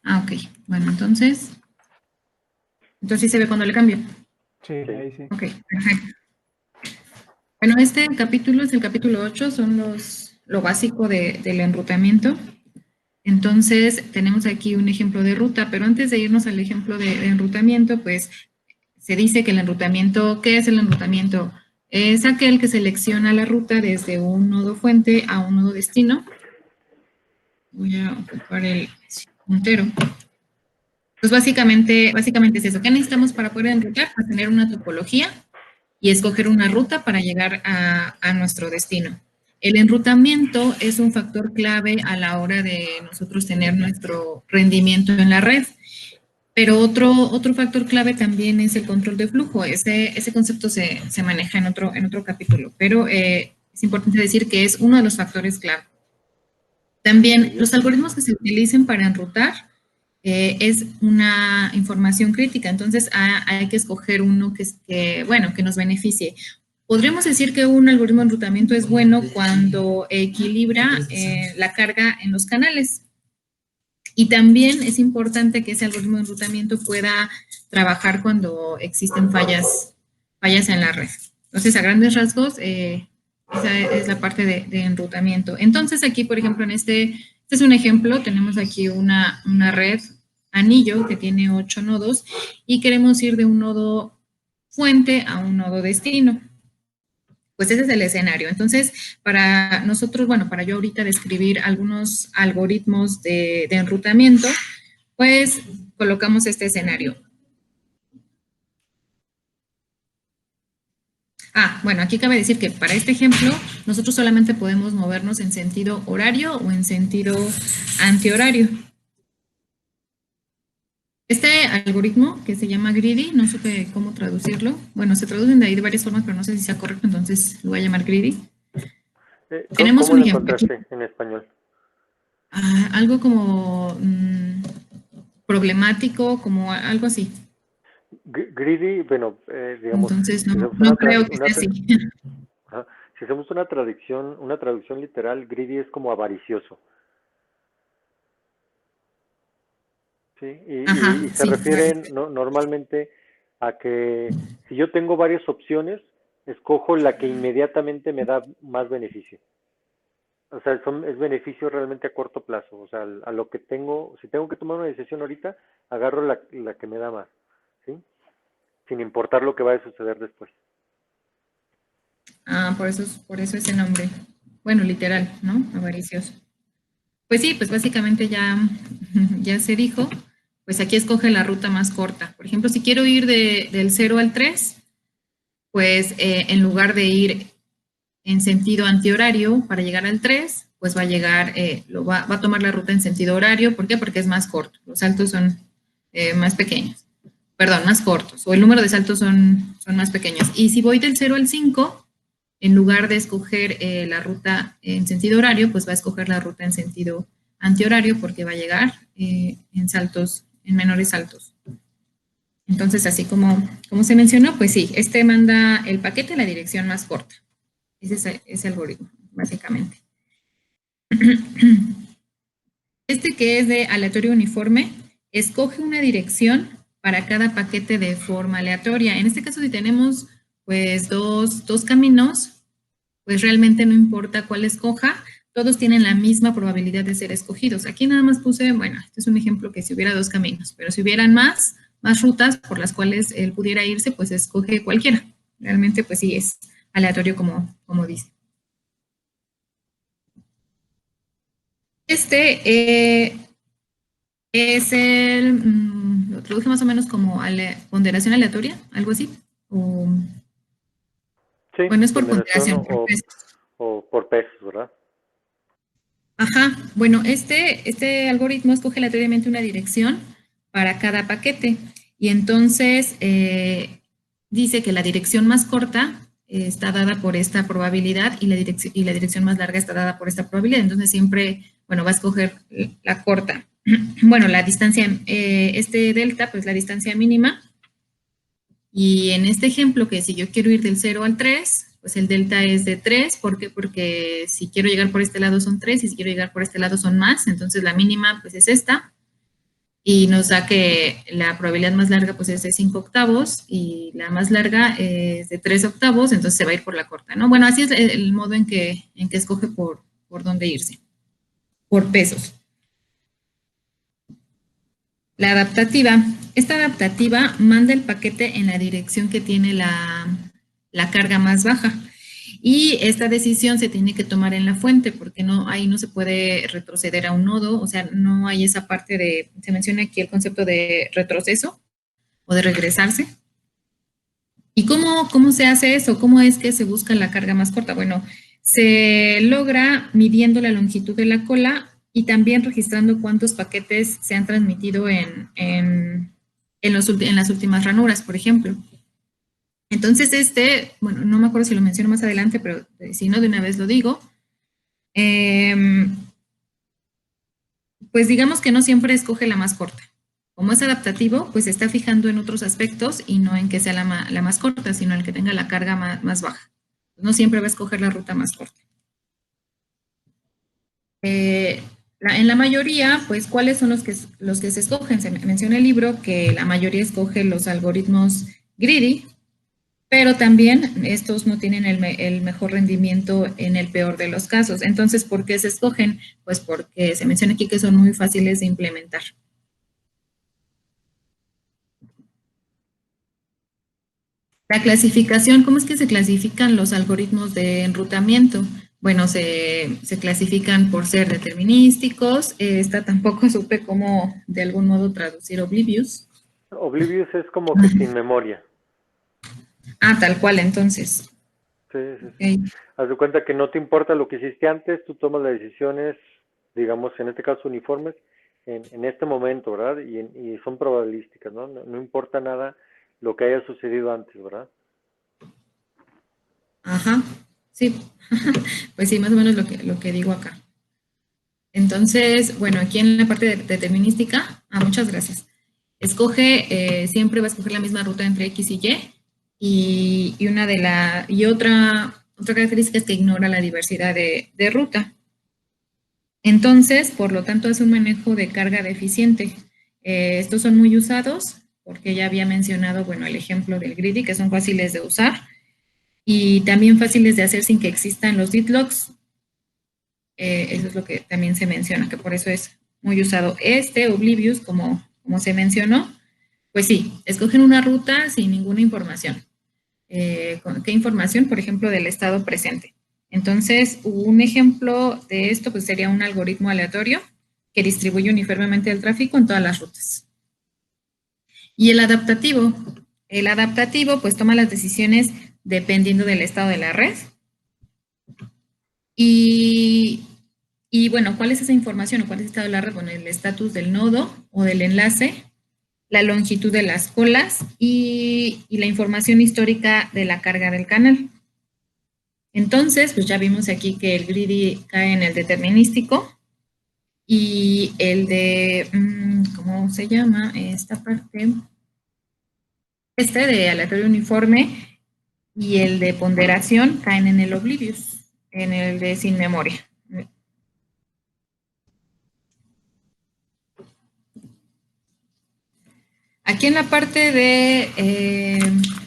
Ah, ok. Bueno, entonces sí se ve cuando le cambio. Sí, ahí sí. Ok, perfecto. Bueno, este capítulo es el capítulo 8, son lo básico del enrutamiento. Entonces, tenemos aquí un ejemplo de ruta, pero antes de irnos al ejemplo de enrutamiento, pues se dice que el enrutamiento, ¿qué es el enrutamiento? Es aquel que selecciona la ruta desde un nodo fuente a un nodo destino. Voy a ocupar el puntero. Pues básicamente es eso. ¿Qué necesitamos para poder enrutar? Pues tener una topología y escoger una ruta para llegar a nuestro destino. El enrutamiento es un factor clave a la hora de nosotros tener nuestro rendimiento en la red. Pero otro factor clave también es el control de flujo. Ese concepto se maneja en otro capítulo, pero es importante decir que es uno de los factores clave. También los algoritmos que se utilicen para enrutar es una información crítica, entonces hay que escoger uno que nos beneficie. Podríamos decir que un algoritmo de enrutamiento es bueno cuando equilibra la carga en los canales. Y también es importante que ese algoritmo de enrutamiento pueda trabajar cuando existen fallas en la red. Entonces, a grandes rasgos, esa es la parte de enrutamiento. Entonces, aquí, por ejemplo, este es un ejemplo, tenemos aquí una red anillo que tiene 8 nodos y queremos ir de un nodo fuente a un nodo destino. Pues ese es el escenario. Entonces, para nosotros, bueno, para yo ahorita describir algunos algoritmos de enrutamiento, pues colocamos este escenario. Bueno, aquí cabe decir que para este ejemplo, nosotros solamente podemos movernos en sentido horario o en sentido antihorario. Este algoritmo, que se llama Greedy, no supe cómo traducirlo. Bueno, se traducen de ahí de varias formas, pero no sé si sea correcto, entonces lo voy a llamar Greedy. Tenemos ¿Cómo un lo ejemplo aquí. encontraste en español? Algo como problemático, como algo así. Greedy, bueno, digamos, Entonces, si hacemos no creo que sea así. si hacemos una traducción literal, greedy es como avaricioso. Sí, Ajá, y se sí. refieren normalmente a que si yo tengo varias opciones, escojo la que inmediatamente me da más beneficio. O sea, es beneficio realmente a corto plazo. O sea, a lo que tengo, si tengo que tomar una decisión ahorita, agarro la que me da más, ¿sí? Sin importar lo que vaya a suceder después. Por eso ese nombre. Bueno, literal, ¿no? Avaricioso. Pues sí, pues básicamente ya se dijo, pues aquí escoge la ruta más corta. Por ejemplo, si quiero ir del 0 al 3, pues en lugar de ir en sentido antihorario para llegar al 3, pues va a llegar, va a tomar la ruta en sentido horario. ¿Por qué? Porque es más corto. Los saltos son más pequeños. Perdón, más cortos. O el número de saltos son más pequeños. Y si voy del 0 al 5, en lugar de escoger la ruta en sentido horario, pues va a escoger la ruta en sentido antihorario porque va a llegar en menores saltos. Entonces, así como se mencionó, pues sí, este manda el paquete en la dirección más corta. Ese es ese algoritmo, básicamente. Este que es de aleatorio uniforme, escoge una dirección para cada paquete de forma aleatoria. En este caso, si tenemos pues dos caminos, pues realmente no importa cuál escoja, todos tienen la misma probabilidad de ser escogidos. Aquí nada más puse, bueno, este es un ejemplo que si hubiera 2 caminos, pero si hubieran más rutas por las cuales él pudiera irse, pues escoge cualquiera. Realmente, pues sí, es aleatorio como dice. Este es lo traduje más o menos como ponderación aleatoria, algo así. Sí, Bueno, es por ponderación ponderación, por pesos. o por pesos, ¿verdad? Ajá, bueno, este algoritmo escoge aleatoriamente una dirección para cada paquete y entonces dice que la dirección más corta está dada por esta probabilidad y la dirección más larga está dada por esta probabilidad. Entonces siempre, bueno, va a escoger la corta. Bueno, la distancia, este delta, pues la distancia mínima. Y en este ejemplo, que si yo quiero ir del 0 al 3, pues el delta es de 3. ¿Por qué? Porque si quiero llegar por este lado son 3 y si quiero llegar por este lado son más. Entonces la mínima pues es esta. y nos da que la probabilidad más larga pues es de 5 octavos y la más larga es de 3 octavos, entonces se va a ir por la corta, ¿no? Bueno, así es el modo en que escoge por dónde irse, por pesos. La adaptativa. Esta adaptativa manda el paquete en la dirección que tiene la carga más baja. Y esta decisión se tiene que tomar en la fuente porque no, ahí no se puede retroceder a un nodo, o sea, no hay esa parte de, se menciona aquí el concepto de retroceso o de regresarse. ¿Y cómo se hace eso? ¿Cómo es que se busca la carga más corta? Bueno, se logra midiendo la longitud de la cola y también registrando cuántos paquetes se han transmitido en las últimas ranuras, por ejemplo. Entonces, bueno, no me acuerdo si lo menciono más adelante, pero si no, de una vez lo digo. Pues digamos que no siempre escoge la más corta. Como es adaptativo, pues se está fijando en otros aspectos y no en que sea la más corta, sino en que tenga la carga más baja. No siempre va a escoger la ruta más corta. En la mayoría, pues, ¿cuáles son los que se escogen? Se menciona el libro que la mayoría escoge los algoritmos greedy, pero también estos no tienen el mejor rendimiento en el peor de los casos. Entonces, ¿por qué se escogen? Pues porque se menciona aquí que son muy fáciles de implementar. La clasificación, ¿cómo es que se clasifican los algoritmos de enrutamiento? Bueno, se clasifican por ser determinísticos. Esta tampoco supe cómo de algún modo traducir oblivious. Oblivious es como que sin memoria. Ah, tal cual, entonces. Sí. Okay. Haz de cuenta que no te importa lo que hiciste antes, tú tomas las decisiones, digamos, en este caso uniformes, en este momento, ¿verdad? Y son probabilísticas, ¿no? No importa nada lo que haya sucedido antes, ¿verdad? Ajá, sí. Pues sí, más o menos lo que digo acá. Entonces, bueno, aquí en la parte determinística, muchas gracias. Escoge, siempre va a escoger la misma ruta entre X y Y, otra característica es que ignora la diversidad de ruta. Entonces, por lo tanto, es un manejo de carga deficiente. Estos son muy usados porque ya había mencionado, bueno, el ejemplo del greedy, que son fáciles de usar y también fáciles de hacer sin que existan los deadlocks. Eso es lo que también se menciona, que por eso es muy usado. Oblivious, como se mencionó, pues sí, escogen una ruta sin ninguna información. ¿Qué información? Por ejemplo, del estado presente. Entonces, un ejemplo de esto pues sería un algoritmo aleatorio que distribuye uniformemente el tráfico en todas las rutas. Y el adaptativo pues toma las decisiones dependiendo del estado de la red. Y bueno, ¿cuál es esa información o cuál es el estado de la red? Bueno, el estatus del nodo o del enlace, la longitud de las colas y la información histórica de la carga del canal. Entonces, pues ya vimos aquí que el greedy cae en el determinístico y el de, ¿cómo se llama? Esta parte, de aleatorio uniforme y el de ponderación caen en el oblivious, en el de sin memoria. Aquí en la parte de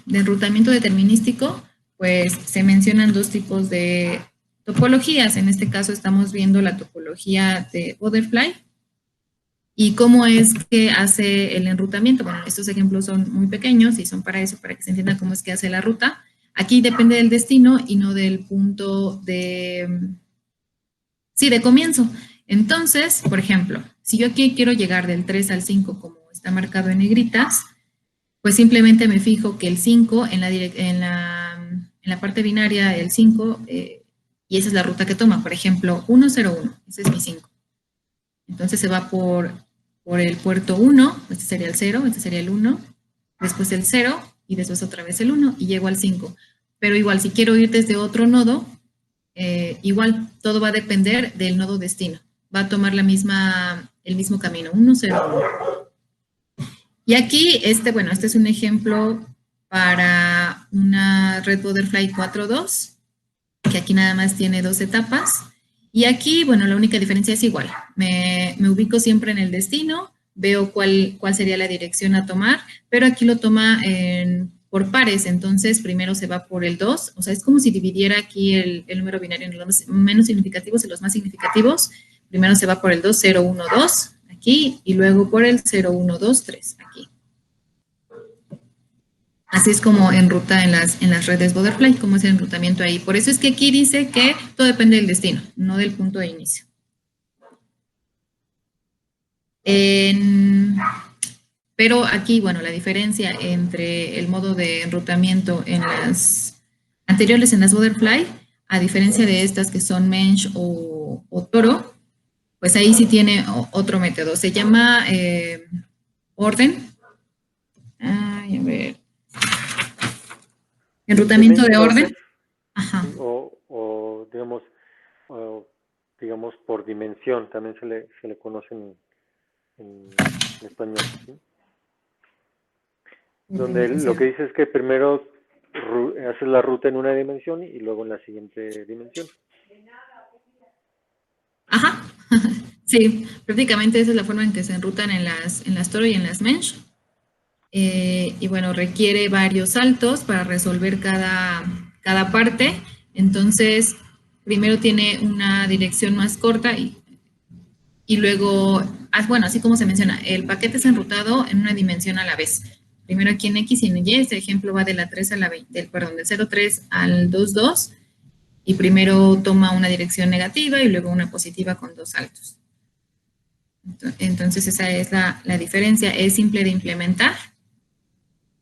enrutamiento determinístico, pues se mencionan dos tipos de topologías. En este caso estamos viendo la topología de Butterfly y cómo es que hace el enrutamiento. Bueno, estos ejemplos son muy pequeños y son para eso, para que se entienda cómo es que hace la ruta. Aquí depende del destino y no del punto de comienzo. Entonces, por ejemplo, si yo aquí quiero llegar del 3 al 5 como está marcado en negritas, pues simplemente me fijo que el 5 en la parte binaria, el 5, y esa es la ruta que toma. Por ejemplo, 101, ese es mi 5. Entonces se va por el puerto 1, este sería el 0, este sería el 1, después el 0 y después otra vez el 1 y llego al 5. Pero igual, si quiero ir desde otro nodo, igual todo va a depender del nodo destino. Va a tomar el mismo camino, 1, 0, 1. Y aquí, este es un ejemplo para una red Butterfly 4.2, que aquí nada más tiene 2 etapas. Y aquí, bueno, la única diferencia es igual. Me ubico siempre en el destino, veo cuál sería la dirección a tomar, pero aquí lo toma por pares, entonces primero se va por el 2, o sea, es como si dividiera aquí el número binario en los menos significativos y los más significativos. Primero se va por el 2, 0, 1, 2, aquí, y luego por el 0, 1, 2, 3, aquí. Así es como enruta en las redes Butterfly, como es el enrutamiento ahí. Por eso es que aquí dice que todo depende del destino, no del punto de inicio. Pero aquí, bueno, la diferencia entre el modo de enrutamiento en las anteriores, en las Butterfly, a diferencia de estas que son Mensch o Toro, pues ahí sí tiene otro método. Se llama orden. Ay, a ver. Enrutamiento de orden. Ajá. O digamos por dimensión, también se le conoce en español, ¿sí? Donde lo que dice es que primero haces la ruta en una dimensión y luego en la siguiente dimensión. Ajá, sí, prácticamente esa es la forma en que se enrutan en las Toro y en las Mensch. Y bueno, requiere varios saltos para resolver cada parte. Entonces, primero tiene una dirección más corta y luego, bueno, así como se menciona, el paquete es enrutado en una dimensión a la vez. Primero aquí en X y en Y, este ejemplo va de la 3 a la 20, perdón, del 0,3 al 2,2, y primero toma una dirección negativa y luego una positiva con dos saltos. Entonces esa es la diferencia, es simple de implementar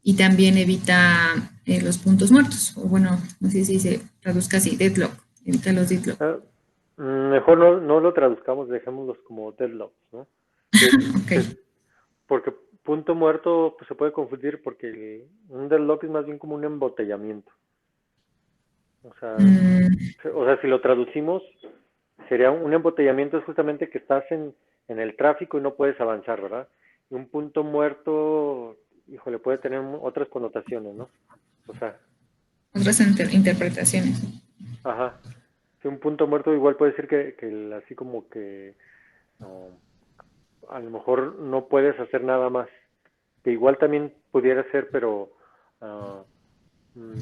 y también evita los puntos muertos, o bueno, no sé si se traduzca así, deadlock, evita los deadlock. Mejor no lo traduzcamos, dejémoslos como deadlocks, ¿no? Okay. Porque punto muerto pues, se puede confundir porque un deadlock es más bien como un embotellamiento. O sea, si lo traducimos, sería un embotellamiento es justamente que estás en el tráfico y no puedes avanzar, ¿verdad? Y un punto muerto, híjole, puede tener otras connotaciones, ¿no? O sea. Otras interpretaciones. Ajá. Sí, un punto muerto igual puede decir que así como que a lo mejor no puedes hacer nada más. Que igual también pudiera ser, pero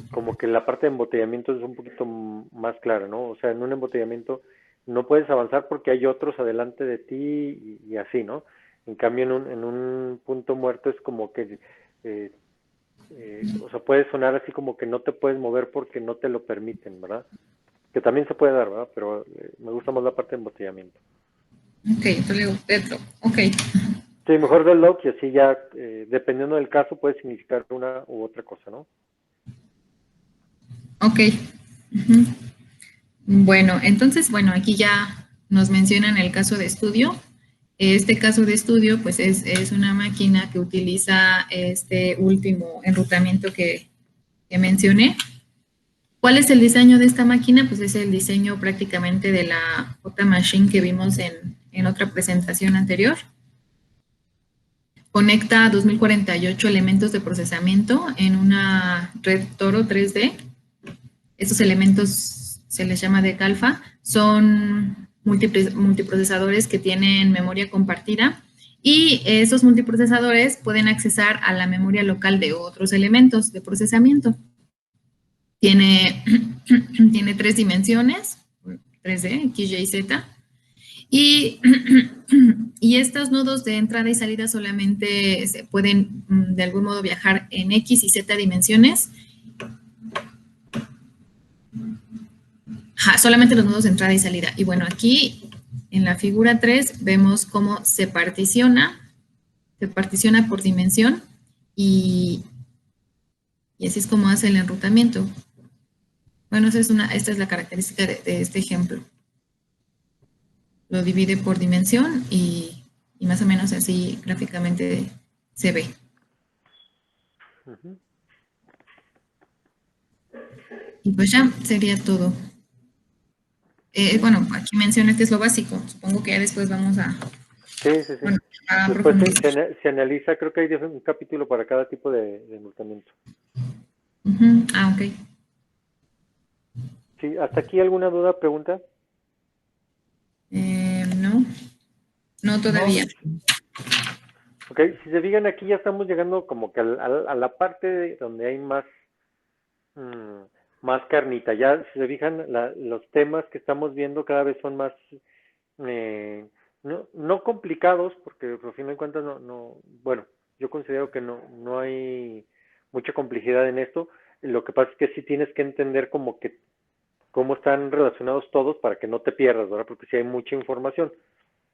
como que la parte de embotellamiento es un poquito más clara, ¿no? O sea, en un embotellamiento no puedes avanzar porque hay otros adelante de ti y así, ¿no? En cambio, en un punto muerto es como que, o sea, puede sonar así como que no te puedes mover porque no te lo permiten, ¿verdad? Que también se puede dar, ¿verdad? Pero me gusta más la parte de embotellamiento. Ok, entonces le digo deadlock, ok. Sí, mejor deadlock y así ya, dependiendo del caso, puede significar una u otra cosa, ¿no? Ok. Bueno, entonces, bueno, aquí ya nos mencionan el caso de estudio. Este caso de estudio, pues es una máquina que utiliza este último enrutamiento que mencioné. ¿Cuál es el diseño de esta máquina? Pues es el diseño prácticamente de la J-Machine que vimos en otra presentación anterior. Conecta 2048 elementos de procesamiento en una red Toro 3D. Estos elementos se les llama de alfa, son multiprocesadores que tienen memoria compartida y esos multiprocesadores pueden accesar a la memoria local de otros elementos de procesamiento. Tiene 3 dimensiones, 3D, X, Y, Z, y estos nodos de entrada y salida solamente se pueden de algún modo viajar en X y Z dimensiones. Solamente los nodos de entrada y salida. Y bueno, aquí en la figura 3 vemos cómo se particiona por dimensión y así es como hace el enrutamiento. Bueno, esta es la característica de este ejemplo. Lo divide por dimensión y más o menos así gráficamente se ve. Y pues ya sería todo. Bueno, aquí menciona que es lo básico. Supongo que ya después vamos a... Sí. Bueno, a después profundizar. se analiza, creo que hay un capítulo para cada tipo de enrutamiento. Ok. Sí, ¿hasta aquí alguna duda, pregunta? No todavía. Ok, si se fijan aquí ya estamos llegando como que a la parte donde hay más, mm, más carnita. Ya, si se fijan, los temas que estamos viendo cada vez son más, eh, no complicados, porque por fin de cuentas bueno, yo considero que no hay mucha complejidad en esto. Lo que pasa es que sí tienes que entender como que cómo están relacionados todos para que no te pierdas, ¿verdad? Porque sí hay mucha información.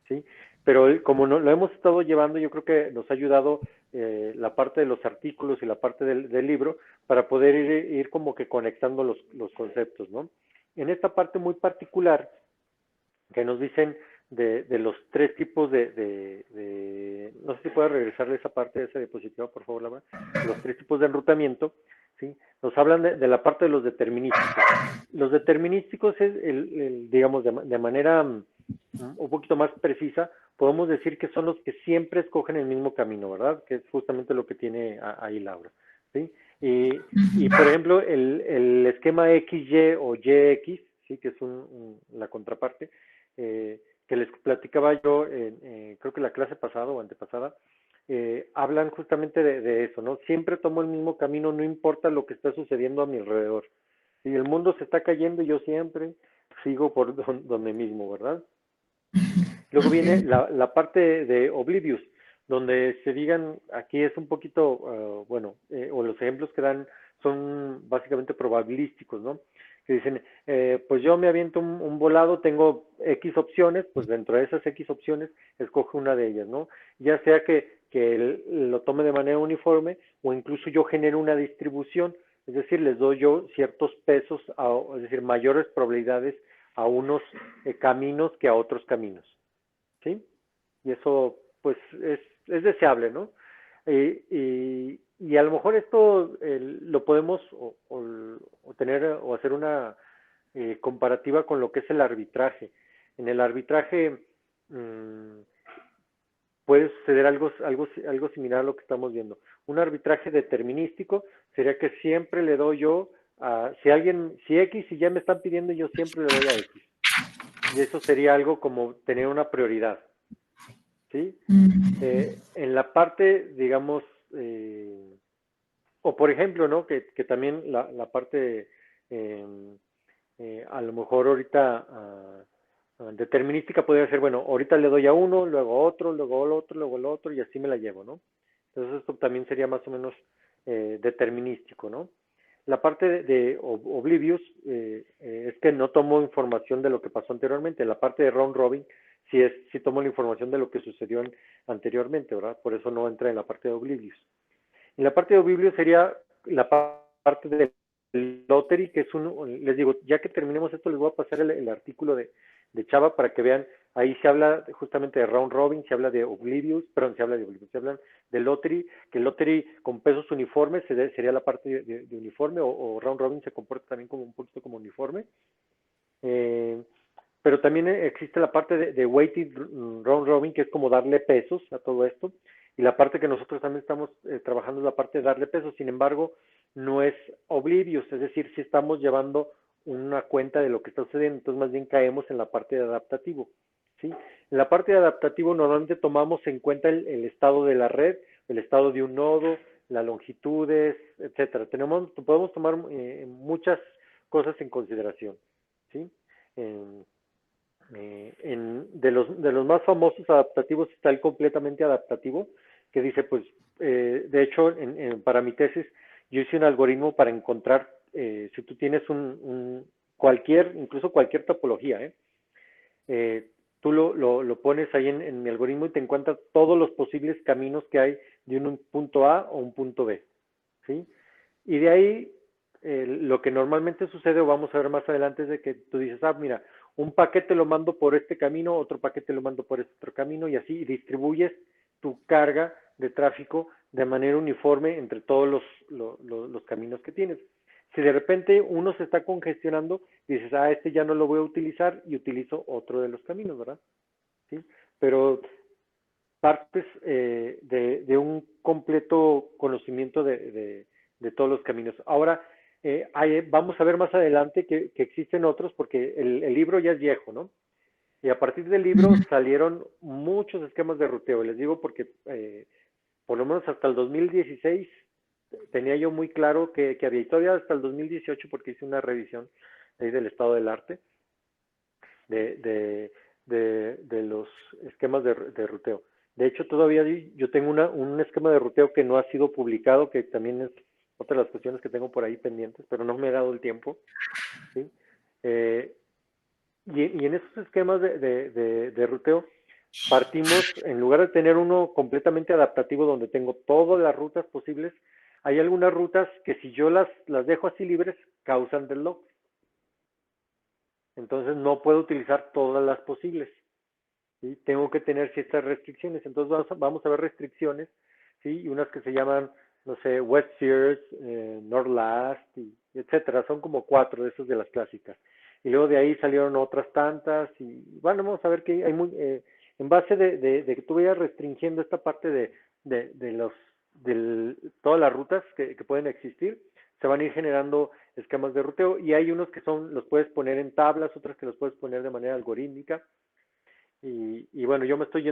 ¿Sí? Pero como no, lo hemos estado llevando, yo creo que nos ha ayudado la parte de los artículos y la parte del libro para poder ir como que conectando los conceptos, ¿no? En esta parte muy particular que nos dicen de los tres tipos no sé si puedes regresarle esa parte de esa diapositiva, por favor, Laura, los tres tipos de enrutamiento, ¿sí? Nos hablan de la parte de los determinísticos. Los determinísticos es, digamos, de manera un poquito más precisa, podemos decir que son los que siempre escogen el mismo camino, ¿verdad? Que es justamente lo que tiene ahí Laura, ¿sí? Y por ejemplo, el esquema XY o YX, ¿sí? Que es la contraparte, que les platicaba yo, creo que la clase pasada o antepasada, hablan justamente de eso, ¿no? Siempre tomo el mismo camino, no importa lo que está sucediendo a mi alrededor. Si el mundo se está cayendo, yo siempre sigo por donde mismo, ¿verdad? Luego viene Ok. la parte de Oblivious, donde se digan, aquí es un poquito, bueno, o los ejemplos que dan son básicamente probabilísticos, ¿no? Que dicen, pues yo me aviento un volado, tengo X opciones, pues dentro de esas X opciones escoge una de ellas, ¿no? Ya sea que lo tome de manera uniforme o incluso yo genero una distribución, es decir, les doy yo ciertos pesos, es decir, mayores probabilidades a unos caminos que a otros caminos. ¿Sí? Y eso, pues, es deseable, ¿no? Y a lo mejor esto lo podemos o tener o hacer una comparativa con lo que es el arbitraje. En el arbitraje mmm, puede suceder algo similar a lo que estamos viendo. Un arbitraje determinístico sería que siempre le doy yo si X y ya me están pidiendo, yo siempre le doy a X. Y eso sería algo como tener una prioridad. ¿Sí? En la parte, digamos, o por ejemplo, ¿no? Que también la parte, eh, a lo mejor ahorita determinística podría ser, bueno, ahorita le doy a uno, luego a otro, luego al otro, luego al otro, y así me la llevo, ¿no? Entonces esto también sería más o menos determinístico, ¿no? La parte de Oblivious es que no tomo información de lo que pasó anteriormente. La parte de Round Robin sí tomo la información de lo que sucedió anteriormente, ¿verdad? Por eso no entra en la parte de Oblivious. En la parte de Oblivious sería la parte del Lottery, que es les digo, ya que terminemos esto, les voy a pasar el artículo de Chava para que vean, ahí se habla justamente de Round Robin, se habla de Oblivious, perdón, se hablan de Lottery, que el Lottery con pesos uniformes sería la parte de uniforme, o Round Robin se comporta también como un poquito como uniforme. Eh, pero también existe la parte de weighted round robin, que es como darle pesos a todo esto, y la parte que nosotros también estamos trabajando es la parte de darle pesos. Sin embargo, no es oblivious, es decir, si estamos llevando una cuenta de lo que está sucediendo, entonces más bien caemos en la parte de adaptativo, ¿sí? En la parte de adaptativo normalmente tomamos en cuenta el estado de la red, el estado de un nodo, las longitudes, etcétera. Podemos tomar muchas cosas en consideración, ¿sí? De los más famosos adaptativos está el completamente adaptativo, que dice, pues, de hecho, para mi tesis, yo hice un algoritmo para encontrar, si tú tienes incluso cualquier topología, tú lo pones ahí en mi algoritmo y te encuentras todos los posibles caminos que hay de un punto A o un punto B, ¿sí? Y de ahí, lo que normalmente sucede, o vamos a ver más adelante, es de que tú dices, mira, un paquete lo mando por este camino, otro paquete lo mando por este otro camino, y así distribuyes tu carga de tráfico de manera uniforme entre todos los caminos que tienes. Si de repente uno se está congestionando, dices, este ya no lo voy a utilizar y utilizo otro de los caminos, ¿verdad? ¿Sí? Pero partes de un completo conocimiento de todos los caminos. Ahora, vamos a ver más adelante que existen otros, porque el libro ya es viejo, ¿no? Y a partir del libro salieron muchos esquemas de ruteo. Les digo porque por lo menos hasta el 2016 tenía yo muy claro que había, y todavía hasta el 2018 porque hice una revisión ahí del estado del arte, de, de, de los esquemas de ruteo. De hecho, todavía yo tengo un esquema de ruteo que no ha sido publicado, que también es otra de las cuestiones que tengo por ahí pendientes, pero no me he dado el tiempo. ¿Sí? Eh, y en esos esquemas de ruteo, partimos, en lugar de tener uno completamente adaptativo donde tengo todas las rutas posibles, hay algunas rutas que si yo las dejo así libres, causan deadlock. Entonces no puedo utilizar todas las posibles. ¿Sí? Tengo que tener ciertas restricciones. Entonces vamos a ver restricciones, ¿sí? Y unas que se llaman, no sé, West Sears, North Last, etcétera. Son como 4 de esos de las clásicas. Y luego de ahí salieron otras tantas. Y bueno, vamos a ver que hay en base de que tú vayas restringiendo esta parte de todas las rutas que pueden existir, se van a ir generando esquemas de ruteo. Y hay unos que los puedes poner en tablas, otras que los puedes poner de manera algorítmica. Y bueno, yo me estoy yendo